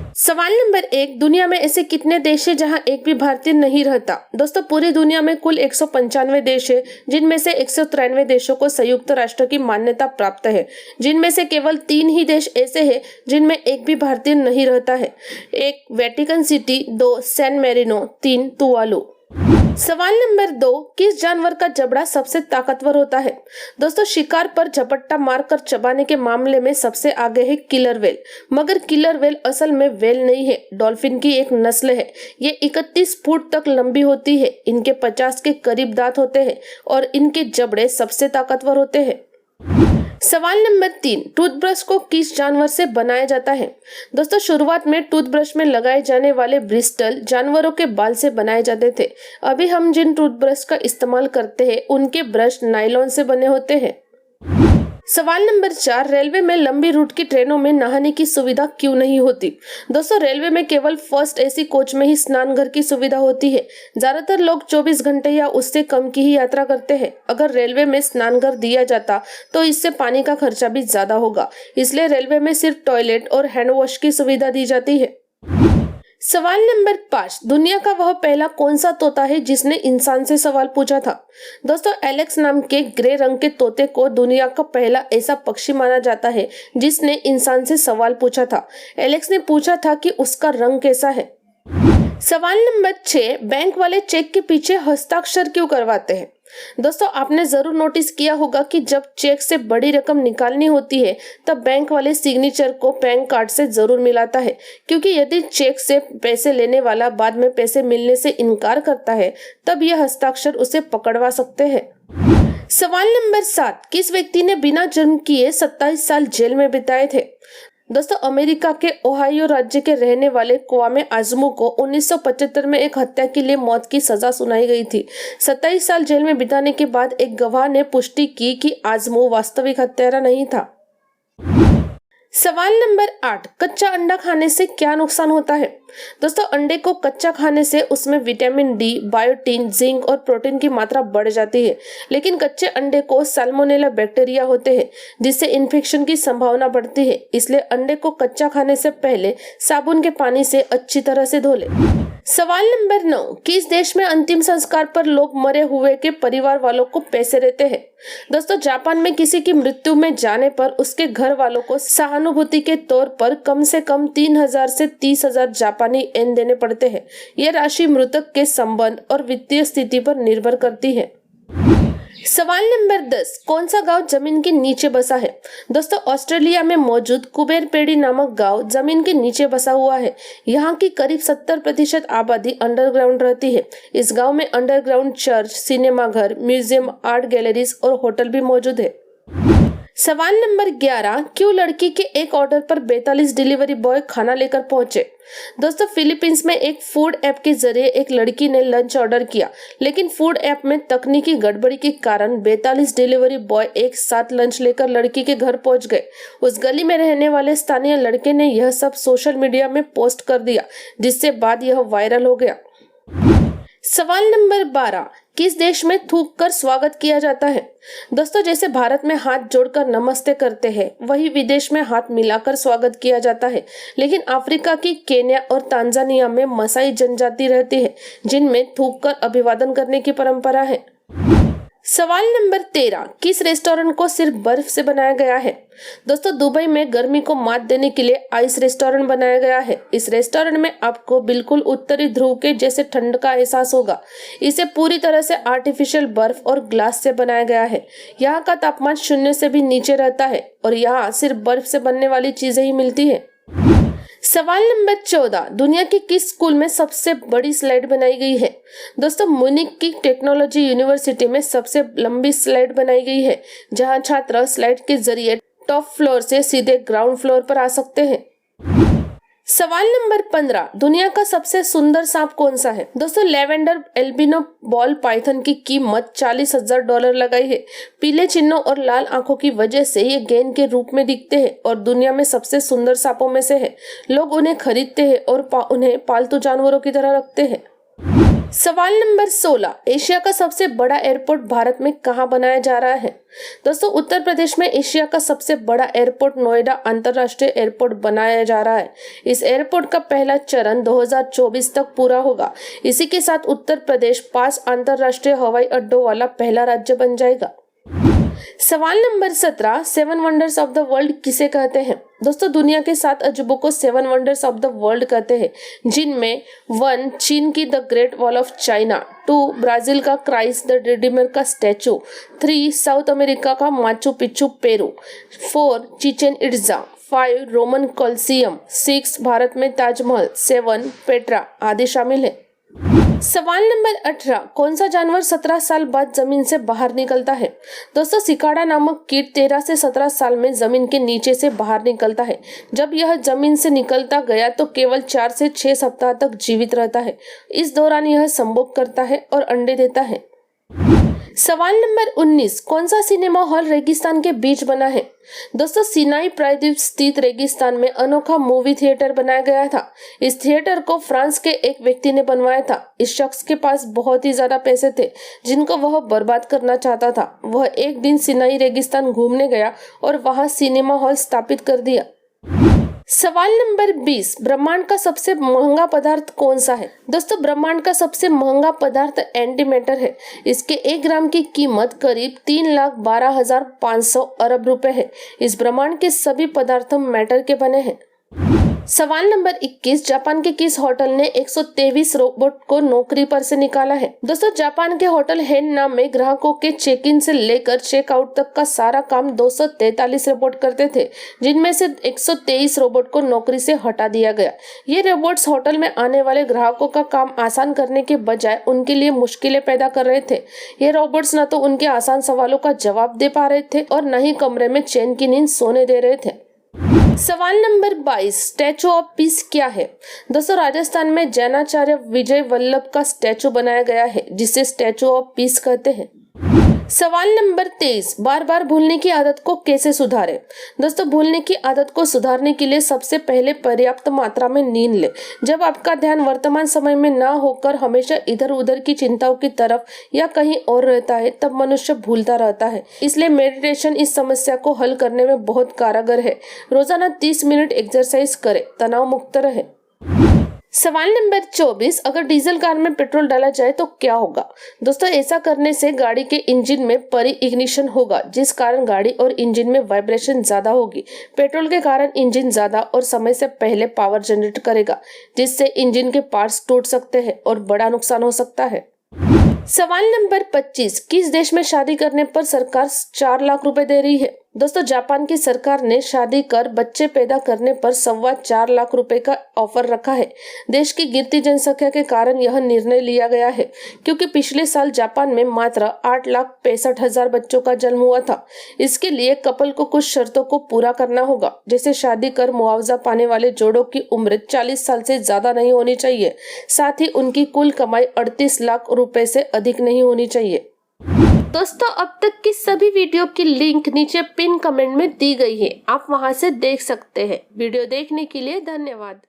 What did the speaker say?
सवाल नंबर 1, दुनिया में ऐसे कितने देश हैं जहां एक भी भारतीय नहीं रहता? दोस्तों, पूरी दुनिया में कुल 195 देश है, जिनमें से 193 देशों को संयुक्त राष्ट्र की मान्यता प्राप्त है, जिनमें से केवल 3 ही देश ऐसे हैं जिनमें एक भी भारतीय नहीं रहता है। 1 Vatican City, 2 San Marino, 3 Tuvalu. सवाल नंबर 2, किस जानवर का जबड़ा सबसे ताकतवर होता है? दोस्तों, शिकार पर झपट्टा मारकर चबाने के मामले में सबसे आगे है किलर वेल। मगर किलर वेल असल में वेल नहीं है, डॉल्फिन की एक नस्ल है। ये 31 फुट तक लंबी होती है, इनके 50 के करीब दांत होते हैं और इनके जबड़े सबसे ताकतवर होते हैं। सवाल नंबर 3, टूथब्रश को किस जानवर से बनाया जाता है? दोस्तों, शुरुआत में टूथब्रश में लगाए जाने वाले ब्रिस्टल जानवरों के बाल से बनाए जाते थे। अभी हम जिन टूथब्रश का इस्तेमाल करते हैं उनके ब्रश नायलॉन से बने होते हैं। सवाल नंबर 4, रेलवे में लंबी रूट की ट्रेनों में नहाने की सुविधा क्यों नहीं होती? दोस्तों, रेलवे में केवल फर्स्ट एसी कोच में ही स्नान घर की सुविधा होती है। ज्यादातर लोग 24 घंटे या उससे कम की ही यात्रा करते हैं। अगर रेलवे में स्नान घर दिया जाता तो इससे पानी का खर्चा भी ज्यादा होगा, इसलिए रेलवे में सिर्फ टॉयलेट और हैंड वॉश की सुविधा दी जाती है। सवाल नंबर 5, दुनिया का वह पहला कौन सा तोता है जिसने इंसान से सवाल पूछा था? दोस्तों, एलेक्स नाम के ग्रे रंग के तोते को दुनिया का पहला ऐसा पक्षी माना जाता है जिसने इंसान से सवाल पूछा था। एलेक्स ने पूछा था कि उसका रंग कैसा है। सवाल नंबर 6, बैंक वाले चेक के पीछे हस्ताक्षर क्यों करवाते हैं? दोस्तों, आपने जरूर नोटिस किया होगा कि जब चेक से बड़ी रकम निकालनी होती है तब बैंक वाले सिग्नेचर को बैंक कार्ड से जरूर मिलाता है, क्योंकि यदि चेक से पैसे लेने वाला बाद में पैसे मिलने से इनकार करता है तब यह हस्ताक्षर उसे पकड़वा सकते हैं। सवाल नंबर 7, किस व्यक्ति ने बिना जन्म किए 27 साल जेल में बिताए थे? दोस्तों, अमेरिका के ओहायो राज्य के रहने वाले क्वामे आजमू को 1975 में एक हत्या के लिए मौत की सजा सुनाई गई थी। 27 साल जेल में बिताने के बाद एक गवाह ने पुष्टि की कि आजमू वास्तविक हत्यारा नहीं था। सवाल नंबर 8, कच्चा अंडा खाने से क्या नुकसान होता है? दोस्तों, अंडे को कच्चा खाने से उसमें विटामिन डी, बायोटीन, जिंक और प्रोटीन की मात्रा बढ़ जाती है, लेकिन कच्चे अंडे को साल्मोनेला बैक्टीरिया होते हैं जिससे इन्फेक्शन की संभावना बढ़ती है। इसलिए अंडे को कच्चा खाने से पहले साबुन के पानी से अच्छी तरह से धो लें। सवाल नंबर 9, किस देश में अंतिम संस्कार पर लोग मरे हुए के परिवार वालों को पैसे देते हैं? दोस्तों, जापान में किसी की मृत्यु में जाने पर उसके घर वालों को सहानुभूति के तौर पर कम से कम 3,000 से 30,000 जापानी येन देने पड़ते हैं। यह राशि मृतक के संबंध और वित्तीय स्थिति पर निर्भर करती है। सवाल नंबर 10, कौन सा गांव जमीन के नीचे बसा है? दोस्तों, ऑस्ट्रेलिया में मौजूद कुबेर पेड़ी नामक गांव जमीन के नीचे बसा हुआ है। यहाँ की करीब 70% आबादी अंडरग्राउंड रहती है। इस गांव में अंडरग्राउंड चर्च, सिनेमा घर, म्यूजियम, आर्ट गैलरीज और होटल भी मौजूद है। सवाल नंबर 11, क्यों लड़की के एक ऑर्डर पर 42 डिलीवरी बॉय खाना लेकर पहुंचे? दोस्तों, फिलीपींस में एक फूड ऐप के जरिए एक लड़की ने लंच ऑर्डर किया, लेकिन फूड ऐप में तकनीकी गड़बड़ी के कारण 42 डिलीवरी बॉय एक साथ लंच लेकर लड़की के घर पहुंच गए। उस गली में रहने वाले स्थानीय लड़के ने यह सब सोशल मीडिया में पोस्ट कर दिया, जिससे बाद यह वायरल हो गया। सवाल नंबर 12, किस देश में थूक कर स्वागत किया जाता है? दोस्तों, जैसे भारत में हाथ जोड़कर नमस्ते करते हैं, वही विदेश में हाथ मिलाकर स्वागत किया जाता है। लेकिन अफ्रीका की केन्या और तांजानिया में मसाई जनजाति रहती है, जिनमें थूक कर अभिवादन करने की परंपरा है। सवाल नंबर 13, किस रेस्टोरेंट को सिर्फ बर्फ से बनाया गया है? दोस्तों, दुबई में गर्मी को मात देने के लिए आइस रेस्टोरेंट बनाया गया है। इस रेस्टोरेंट में आपको बिल्कुल उत्तरी ध्रुव के जैसे ठंड का एहसास होगा। इसे पूरी तरह से आर्टिफिशियल बर्फ और ग्लास से बनाया गया है। यहाँ का तापमान 0 से भी नीचे रहता है और यहाँ सिर्फ बर्फ से बनने वाली चीजें ही मिलती है। सवाल नंबर 14, दुनिया के किस स्कूल में सबसे बड़ी स्लाइड बनाई गई है? दोस्तों, म्यूनिख की टेक्नोलॉजी यूनिवर्सिटी में सबसे लंबी स्लाइड बनाई गई है, जहां छात्र स्लाइड के जरिए टॉप फ्लोर से सीधे ग्राउंड फ्लोर पर आ सकते हैं। सवाल नंबर 15, दुनिया का सबसे सुंदर सांप कौन सा है? दोस्तों, लेवेंडर एल्बिनो बॉल पाइथन की कीमत $40,000 लगाई है। पीले चिन्हों और लाल आंखों की वजह से ये गेंद के रूप में दिखते हैं और दुनिया में सबसे सुंदर सांपों में से है। लोग उन्हें खरीदते हैं और उन्हें पालतू जानवरों की तरह रखते हैं। सवाल नंबर 16, एशिया का सबसे बड़ा एयरपोर्ट भारत में कहाँ बनाया जा रहा है? दोस्तों, उत्तर प्रदेश में एशिया का सबसे बड़ा एयरपोर्ट नोएडा अंतर्राष्ट्रीय एयरपोर्ट बनाया जा रहा है। इस एयरपोर्ट का पहला चरण 2024 तक पूरा होगा। इसी के साथ उत्तर प्रदेश 5 अंतर्राष्ट्रीय हवाई अड्डों वाला पहला राज्य बन जाएगा। सवाल number 17, 7 wonders of the world किसे कहते हैं? दोस्तों, दुनिया के 7 अजूबों को 7 वंडर्स ऑफ द वर्ल्ड कहते हैं, जिनमें 1 चीन की the Great Wall of China, 2 Brazil का क्राइस्ट द रिडीमर का स्टैचू, 3 साउथ अमेरिका का Machu Picchu Peru, 4 Chichen Itza, 5 Roman Colosseum, 6 Bharat में ताजमहल, 7 पेट्रा आदि शामिल है। सवाल नंबर 18, कौन सा जानवर 17 साल बाद जमीन से बाहर निकलता है? दोस्तों, सिकाड़ा नामक कीट 13 से 17 साल में जमीन के नीचे से बाहर निकलता है। जब यह जमीन से निकलता गया तो केवल 4 से 6 सप्ताह तक जीवित रहता है। इस दौरान यह संभोग करता है और अंडे देता है। सवाल नंबर 19, कौन सा सिनेमा हॉल रेगिस्तान के बीच बना है? दोस्तों, सिनाई प्रायद्वीप स्थित रेगिस्तान में अनोखा मूवी थिएटर बनाया गया था। इस थिएटर को फ्रांस के एक व्यक्ति ने बनवाया था। इस शख्स के पास बहुत ही ज्यादा पैसे थे जिनको वह बर्बाद करना चाहता था। वह एक दिन सिनाई रेगिस्तान घूमने गया और वहां सिनेमा हॉल स्थापित कर दिया। सवाल नंबर 20, ब्रह्मांड का सबसे महंगा पदार्थ कौन सा है? दोस्तों, ब्रह्मांड का सबसे महंगा पदार्थ एंटी मैटर है। इसके 1 ग्राम की कीमत करीब 3,12,500 अरब रुपए है। इस ब्रह्मांड के सभी पदार्थ मैटर के बने हैं। सवाल नंबर 21, जापान के किस होटल ने 123 रोबोट को नौकरी पर से निकाला है? दोस्तों, जापान के होटल हेन नाम में ग्राहकों के चेक इन से लेकर चेकआउट तक का सारा काम 243 रोबोट करते थे, जिनमें से 123 रोबोट को नौकरी से हटा दिया गया। ये रोबोट्स होटल में आने वाले ग्राहकों का काम आसान करने के बजाय उनके लिए मुश्किलें पैदा कर रहे थे। ये रोबोट्स न तो उनके आसान सवालों का जवाब दे पा रहे थे और न ही कमरे में चैन की नींद सोने दे रहे थे। सवाल नंबर 22, स्टैचू ऑफ पीस क्या है? दोस्तों, राजस्थान में जैनाचार्य विजय वल्लभ का स्टैचू बनाया गया है, जिसे स्टैचू ऑफ पीस कहते हैं। सवाल नंबर 23, बार बार भूलने की आदत को कैसे सुधारें? दोस्तों, भूलने की आदत को सुधारने के लिए सबसे पहले पर्याप्त मात्रा में नींद लें। जब आपका ध्यान वर्तमान समय में ना होकर हमेशा इधर उधर की चिंताओं की तरफ या कहीं और रहता है, तब मनुष्य भूलता रहता है। इसलिए मेडिटेशन इस समस्या को हल करने में बहुत कारगर है। रोजाना 30 मिनट एक्सरसाइज करें, तनाव मुक्त रहे। सवाल नंबर 24, अगर डीजल कार में पेट्रोल डाला जाए तो क्या होगा? दोस्तों, ऐसा करने से गाड़ी के इंजन में परी इग्निशन होगा, जिस कारण गाड़ी और इंजन में वाइब्रेशन ज्यादा होगी। पेट्रोल के कारण इंजन ज्यादा और समय से पहले पावर जनरेट करेगा, जिससे इंजन के पार्ट्स टूट सकते हैं और बड़ा नुकसान हो सकता है। सवाल नंबर 25, किस देश में शादी करने पर सरकार 4 लाख रुपए दे रही है? दोस्तों, जापान की सरकार ने शादी कर बच्चे पैदा करने पर 4.25 लाख रुपए का ऑफर रखा है। देश की गिरती जनसंख्या के कारण यह निर्णय लिया गया है, क्योंकि पिछले साल जापान में मात्र 8,65,000 बच्चों का जन्म हुआ था। इसके लिए कपल को कुछ शर्तों को पूरा करना होगा, जैसे शादी कर मुआवजा पाने वाले जोड़ों की उम्र 40 साल से ज्यादा नहीं होनी चाहिए। साथ ही उनकी कुल कमाई 38 लाख रुपए से अधिक नहीं होनी चाहिए। दोस्तों, अब तक की सभी वीडियो की लिंक नीचे पिन कमेंट में दी गई है, आप वहां से देख सकते हैं। वीडियो देखने के लिए धन्यवाद।